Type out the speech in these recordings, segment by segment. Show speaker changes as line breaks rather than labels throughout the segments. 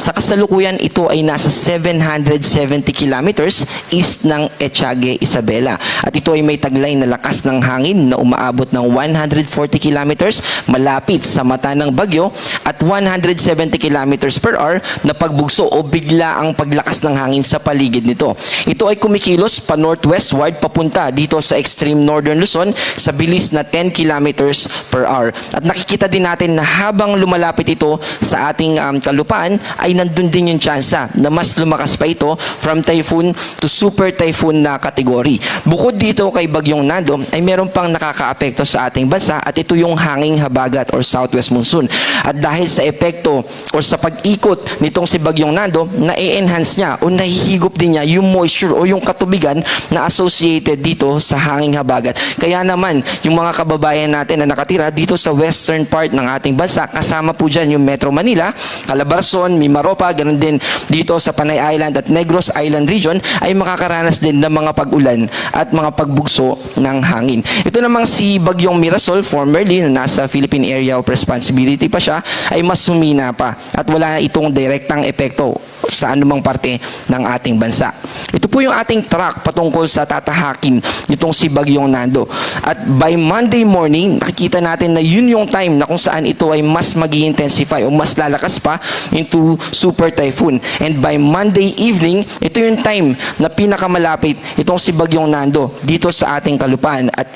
Sa kasalukuyan, ito ay nasa 770 kilometers east ng Etiague, Isabela. At ito ay may taglay na lakas ng hangin na umaabot ng 140 kilometers malapit sa mata ng bagyo at 170 kilometers per hour na pagbugso o bigla ang paglakas ng hangin sa paligid nito. Ito ay kumikilos pa northwestward papunta dito sa extreme northern Luzon sa bilis na 10 kilometers per hour. At nakikita din natin na habang lumalapit ito sa ating kalupaan ay nandun din yung tsansa na mas lumakas pa ito from typhoon to super typhoon na kategory. Bukod dito kay Bagyong Nando ay meron pang nakakaapekto sa ating bansa at ito yung hanging habagat or southwest monsoon. At dahil sa epekto o sa pag-ikot nitong si Bagyong Nando, na-enhance niya o nahihigop din niya yung moisture o yung katubigan na associated dito sa hanging habagat. Kaya naman, yung mga kababayan natin na nakatira dito sa western part ng ating bansa, kasama po dyan yung Metro Manila, Calabarzon, Mimaropa, ganun din dito sa Panay Island at Negros Island region ay makakaranas din ng mga pag-ulan at mga pagbugso ng hangin. Ito namang si Bagyong Mirasol, formerly na nasa Philippine Area of Responsibility pa siya, ay mas sumina pa at wala na itong direktang epekto sa anumang parte ng ating bansa. Ito po yung ating track patungkol sa tatahakin nitong si Bagyong Nando. At by Monday morning, nakikita natin na yun yung time na kung saan ito ay mas mag-intensify o mas lalakas pa into super typhoon. And by Monday evening, ito yung time na pinakamalapit itong si Bagyong Nando dito sa ating kalupaan. At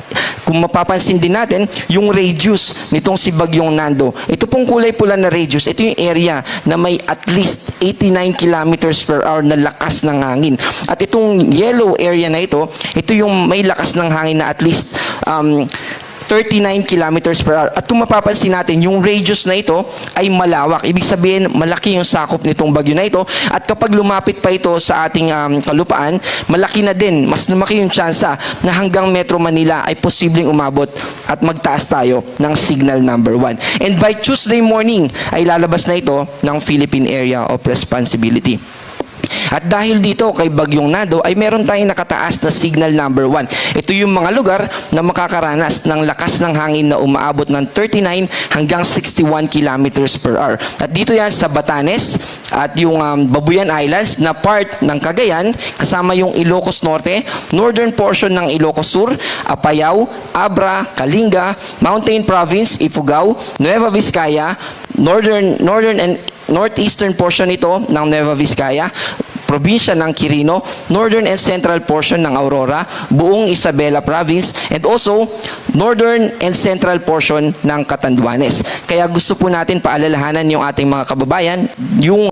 kung mapapansin din natin, yung radius nitong si Bagyong Nando, ito pong kulay pula na radius, ito yung area na may at least 89 kilometers per hour na lakas ng hangin. At itong yellow area na ito yung may lakas ng hangin na at least 39 kilometers per hour. At kung mapapansin natin, yung radius na ito ay malawak. Ibig sabihin, malaki yung sakop nitong bagyo na ito. At kapag lumapit pa ito sa ating kalupaan, malaki na din, mas lumaki yung tsansa na hanggang Metro Manila ay posibleng umabot at magtaas tayo ng signal number 1. And by Tuesday morning, ay lalabas na ito ng Philippine Area of Responsibility. At dahil dito kay Bagyong Nando ay meron tayong nakataas na signal number 1. Ito yung mga lugar na makakaranas ng lakas ng hangin na umaabot ng 39 hanggang 61 kilometers per hour. At dito yan sa Batanes at yung Babuyan Islands na part ng Cagayan kasama yung Ilocos Norte, northern portion ng Ilocos Sur, Apayao, Abra, Kalinga, Mountain Province, Ifugao, Nueva Vizcaya, northern and northeastern portion ito ng Nueva Vizcaya, probinsya ng Quirino, northern and central portion ng Aurora, buong Isabela Province, and also northern and central portion ng Catanduanes. Kaya gusto po natin paalalahanan yung ating mga kababayan, yung